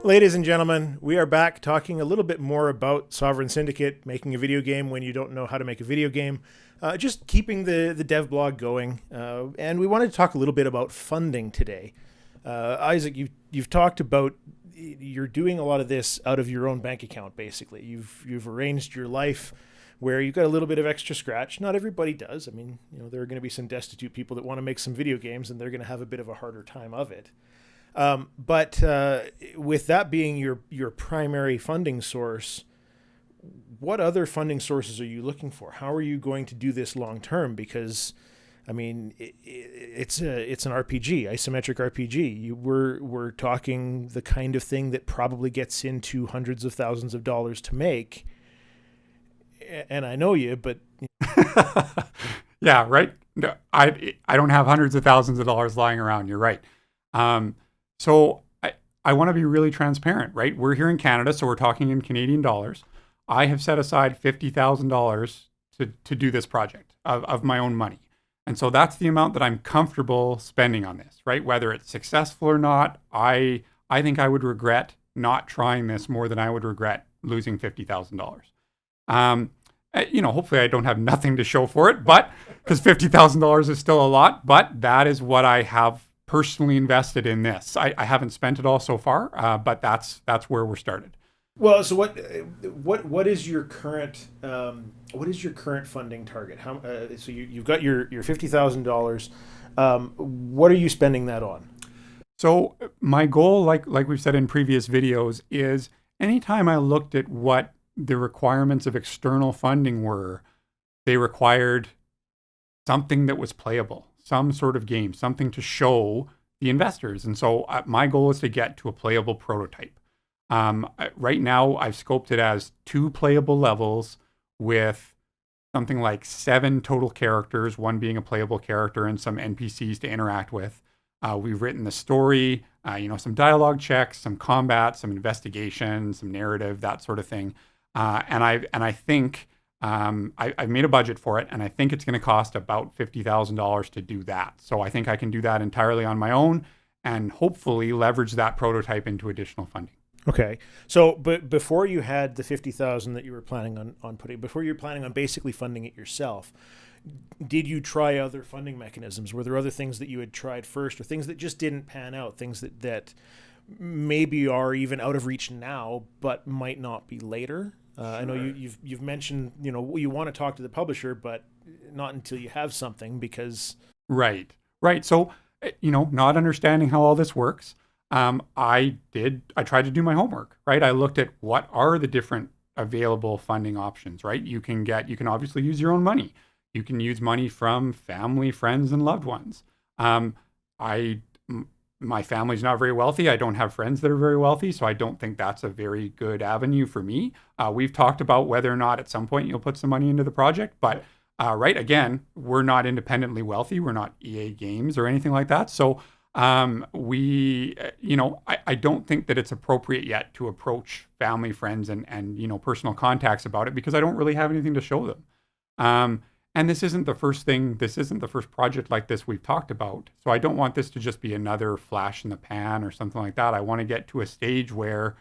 Ladies and gentlemen, we are back talking a little bit more about Sovereign Syndicate, making a video game when you don't know how to make a video game, just keeping the dev blog going. And we wanted to talk a little bit about funding today. Isaac, you've talked about you're doing a lot of this out of your own bank account, basically. You've arranged your life where you've got a little bit of extra scratch. Not everybody does. I mean, there are going to be some destitute people that want to make some video games, and they're going to have a bit of a harder time of it. But with that being your primary funding source, what other funding sources are you looking for? How are you going to do this long term? Because, I mean, it's an RPG, isometric RPG. We're talking the kind of thing that probably gets into hundreds of thousands of dollars to make. And I know you, but yeah, right. No, I don't have hundreds of thousands of dollars lying around. You're right. So I want to be really transparent, right? We're here in Canada, so we're talking in Canadian dollars. I have set aside $50,000 to do this project of my own money. And so that's the amount that I'm comfortable spending on this, right? Whether it's successful or not, I think I would regret not trying this more than I would regret losing $50,000. Hopefully I don't have nothing to show for it, but because $50,000 is still a lot, but that is what I have personally invested in this. I haven't spent it all so far, but that's where we're started. Well, so what is your current funding target? So you've got your $50,000. What are you spending that on? So my goal, like we've said in previous videos, is anytime I looked at what the requirements of external funding were, they required something that was playable, some sort of game, something to show the investors. And so my goal is to get to a playable prototype. Right now, I've scoped it as 2 playable levels with something like 7 total characters, 1 being a playable character and some NPCs to interact with. We've written the story, some dialogue checks, some combat, some investigation, some narrative, that sort of thing. And I think I've made a budget for it, and I think it's going to cost about $50,000 to do that. So I think I can do that entirely on my own and hopefully leverage that prototype into additional funding. Okay. So, but before you had the 50,000 that you were planning on putting, before you were planning on basically funding it yourself, did you try other funding mechanisms? Were there other things that you had tried first, or things that just didn't pan out, things that maybe are even out of reach now, but might not be later? Sure. I know you've mentioned, you want to talk to the publisher, but not until you have something, because... Right. So, not understanding how all this works, I tried to do my homework, right? I looked at what are the different available funding options, right? You can obviously use your own money. You can use money from family, friends, and loved ones. My family's not very wealthy. I don't have friends that are very wealthy, so I don't think that's a very good avenue for me. We've talked about whether or not at some point you'll put some money into the project, but again, we're not independently wealthy. We're not EA Games or anything like that. So I don't think that it's appropriate yet to approach family, friends, and personal contacts about it, because I don't really have anything to show them. And this isn't the first project like this we've talked about. So I don't want this to just be another flash in the pan or something like that. I want to get to a stage where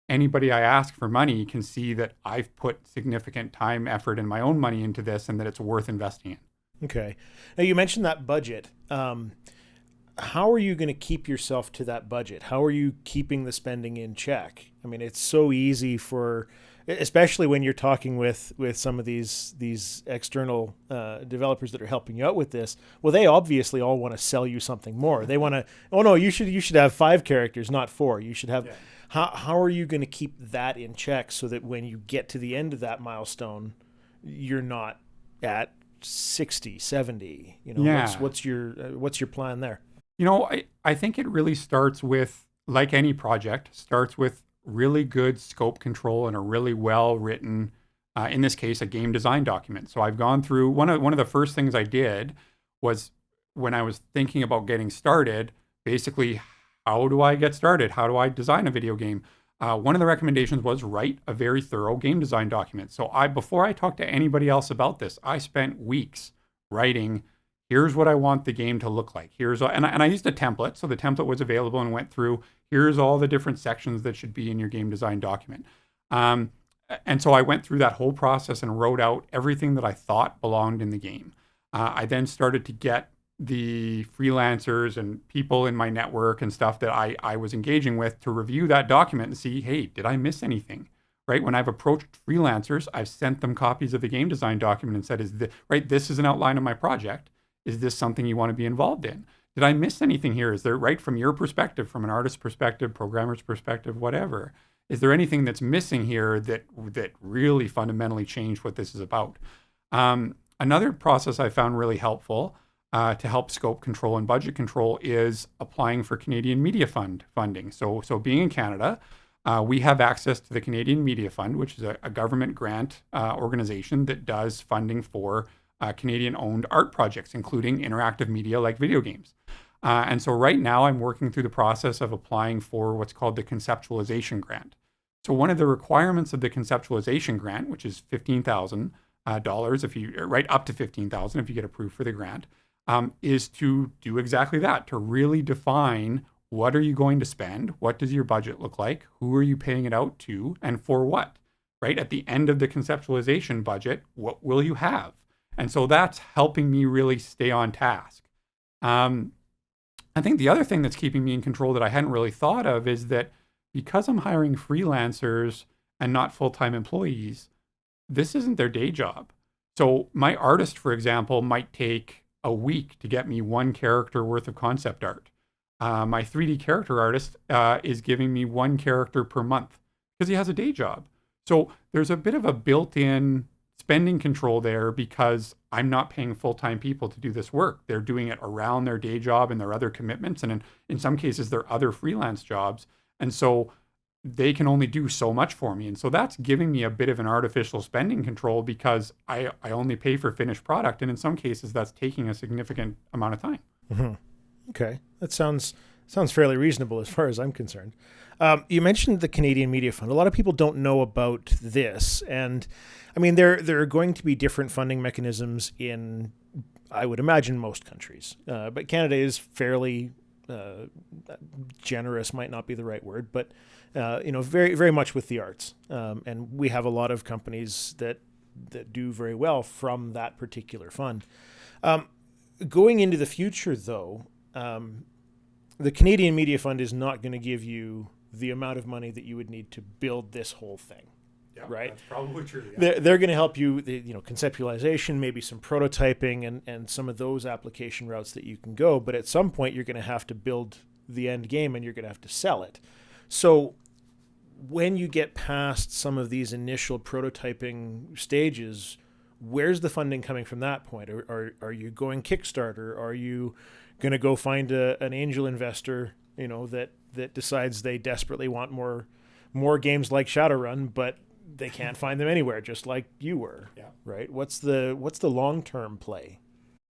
anybody I ask for money can see that I've put significant time, effort, and my own money into this, and that it's worth investing in. Okay. Now, you mentioned that budget. How are you going to keep yourself to that budget? How are you keeping the spending in check? I mean, it's so easy especially when you're talking with some of these external developers that are helping you out with this. Well, they obviously all want to sell you something more. They want to, oh no, you should have 5 characters, not 4. You should have. Yeah. How are you going to keep that in check so that when you get to the end of that milestone, you're not at 60, 70? Yeah. What's your plan there? I think it really starts with, like any project, starts with really good scope control and a really well written, in this case, a game design document. So I've gone through one of the first things I did was, when I was thinking about getting started, basically, how do I get started? How do I design a video game? One of the recommendations was write a very thorough game design document. So before I talked to anybody else about this, I spent weeks writing, here's what I want the game to look like. And I used a template. So the template was available and went through, here's all the different sections that should be in your game design document. And so I went through that whole process and wrote out everything that I thought belonged in the game. I then started to get the freelancers and people in my network and stuff that I was engaging with to review that document and see, hey, did I miss anything? Right? When I've approached freelancers, I've sent them copies of the game design document and said, this is an outline of my project. Is this something you want to be involved in? Did I miss anything here? Is there, right, from your perspective, from an artist's perspective, programmer's perspective, whatever, is there anything that's missing here that really fundamentally changed what this is about? Another process I found really helpful to help scope control and budget control is applying for Canadian Media Fund funding. So being in Canada, we have access to the Canadian Media Fund, which is a government grant organization that does funding for Canadian-owned art projects, including interactive media like video games. And so right now I'm working through the process of applying for what's called the conceptualization grant. So one of the requirements of the conceptualization grant, which is $15,000 if you right up to $15,000 if you get approved for the grant, is to do exactly that, to really define what are you going to spend, what does your budget look like, who are you paying it out to, and for what, right? At the end of the conceptualization budget, what will you have? And so that's helping me really stay on task. I think the other thing that's keeping me in control that I hadn't really thought of is that because I'm hiring freelancers and not full-time employees, this isn't their day job. So my artist, for example, might take a week to get me one character worth of concept art. My 3D character artist is giving me one character per month because he has a day job. So there's a bit of a built-in spending control there because I'm not paying full-time people to do this work. They're doing it around their day job and their other commitments. And in some cases, their other freelance jobs. And so they can only do so much for me. And so that's giving me a bit of an artificial spending control because I only pay for finished product. And in some cases, that's taking a significant amount of time. Mm-hmm. Okay. That sounds fairly reasonable as far as I'm concerned. You mentioned the Canadian Media Fund. A lot of people don't know about this. And I mean, there are going to be different funding mechanisms in, I would imagine, most countries. But Canada is fairly generous, might not be the right word, but very, very much with the arts. And we have a lot of companies that do very well from that particular fund. Going into the future, though, the Canadian Media Fund is not going to give you the amount of money that you would need to build this whole thing. Yeah, right? That's probably true. Yeah. They're going to help you, conceptualization, maybe some prototyping and some of those application routes that you can go. But at some point, you're going to have to build the end game and you're going to have to sell it. So when you get past some of these initial prototyping stages, where's the funding coming from that point? Are you going Kickstarter? Are you going to go find an angel investor, that decides they desperately want more games like Shadowrun, but they can't find them anywhere, just like you were. Yeah. Right. What's the long-term play?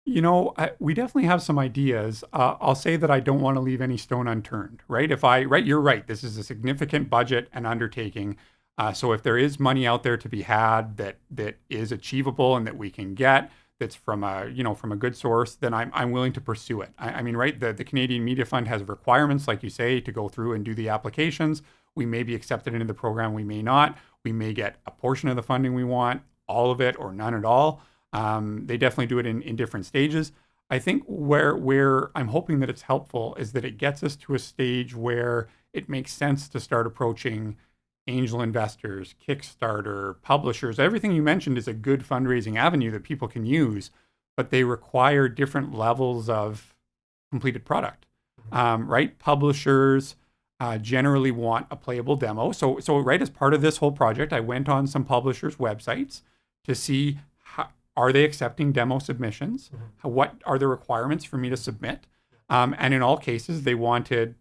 We definitely have some ideas. I'll say that I don't want to leave any stone unturned, right? You're right. This is a significant budget and undertaking. So if there is money out there to be had that is achievable and that we can get, that's from a good source, then I'm willing to pursue it. I mean, right? The Canadian Media Fund has requirements, like you say, to go through and do the applications. We may be accepted into the program, we may not. We may get a portion of the funding we want, all of it, or none at all. They definitely do it in different stages. I think where I'm hoping that it's helpful is that it gets us to a stage where it makes sense to start approaching angel investors, Kickstarter, publishers. Everything you mentioned is a good fundraising avenue that people can use, but they require different levels of completed product, right? Publishers generally want a playable demo. So right as part of this whole project, I went on some publishers' websites to see are they accepting demo submissions? Mm-hmm. What are the requirements for me to submit? And in all cases, they wanted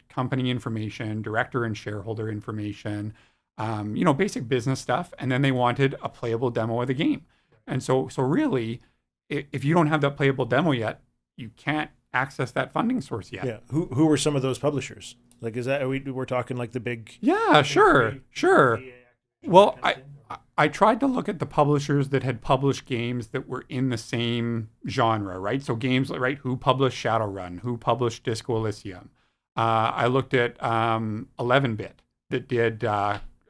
company information, director and shareholder information, basic business stuff. And then they wanted a playable demo of the game. And so really, if you don't have that playable demo yet, you can't access that funding source yet. Yeah. Who were some of those publishers? Like, is that, we're talking like the big... Yeah, sure. Well, I tried to look at the publishers that had published games that were in the same genre, right? So games, right? Who published Shadowrun? Who published Disco Elysium? I looked at 11-bit that did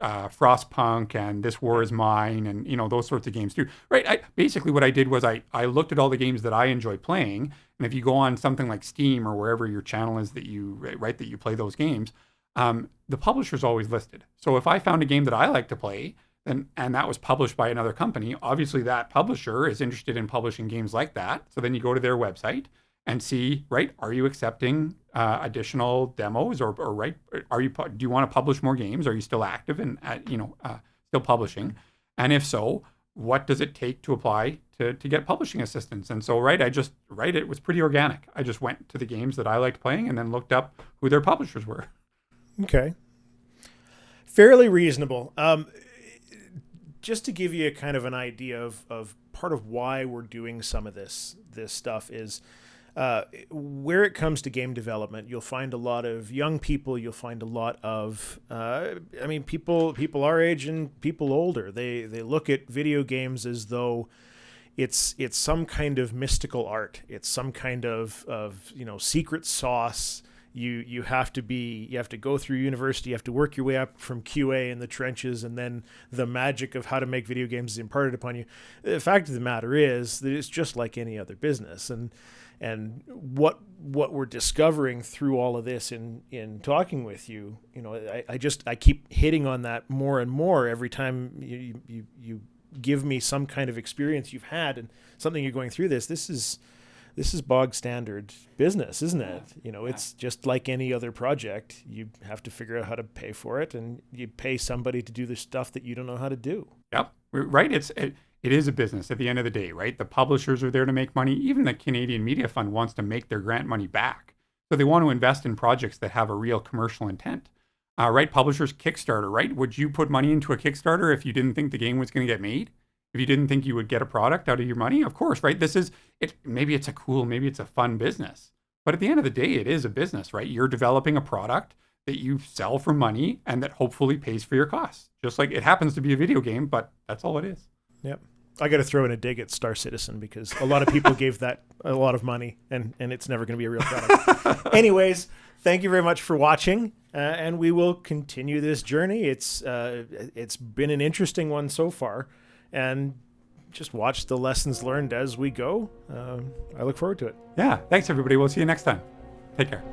Frostpunk and This War Is Mine, and those sorts of games too, right? Basically what I did was I looked at all the games that I enjoy playing, and if you go on something like Steam or wherever your channel is that you play those games, the publisher's always listed. So if I found a game that I like to play, and that was published by another company, obviously that publisher is interested in publishing games like that. So then you go to their website and see, right, are you accepting additional demos, or right, do you want to publish more games? Are you still active and still publishing? And if so, what does it take to apply to get publishing assistance? And so, it was pretty organic. I just went to the games that I liked playing and then looked up who their publishers were. Okay. Fairly reasonable. Just to give you a kind of an idea of part of why we're doing some of this stuff is where it comes to game development, you'll find a lot of young people. You'll find a lot of, people our age and people older. They look at video games as though it's some kind of mystical art. It's some kind of secret sauce. You have to go through university, you have to work your way up from QA in the trenches, and then the magic of how to make video games is imparted upon you. The fact of the matter is that it's just like any other business, and what we're discovering through all of this in talking with you, I keep hitting on that more and more every time you give me some kind of experience you've had and something you're going through. This is bog standard business, isn't it? It's just like any other project. You have to figure out how to pay for it, and you pay somebody to do the stuff that you don't know how to do. Yep, right. It is a business at the end of the day, right? The publishers are there to make money. Even the Canadian Media Fund wants to make their grant money back. So they want to invest in projects that have a real commercial intent. Right? Publishers Kickstarter, right? Would you put money into a Kickstarter if you didn't think the game was going to get made? If you didn't think you would get a product out of your money? Of course, right? Maybe it's a fun business. But at the end of the day, it is a business, right? You're developing a product that you sell for money and that hopefully pays for your costs. Just like it happens to be a video game, but that's all it is. Yep. I got to throw in a dig at Star Citizen because a lot of people gave that a lot of money, and it's never going to be a real product. Anyways, thank you very much for watching, and we will continue this journey. It's been an interesting one so far, and just watch the lessons learned as we go. I look forward to it. Yeah. Thanks, everybody. We'll see you next time. Take care.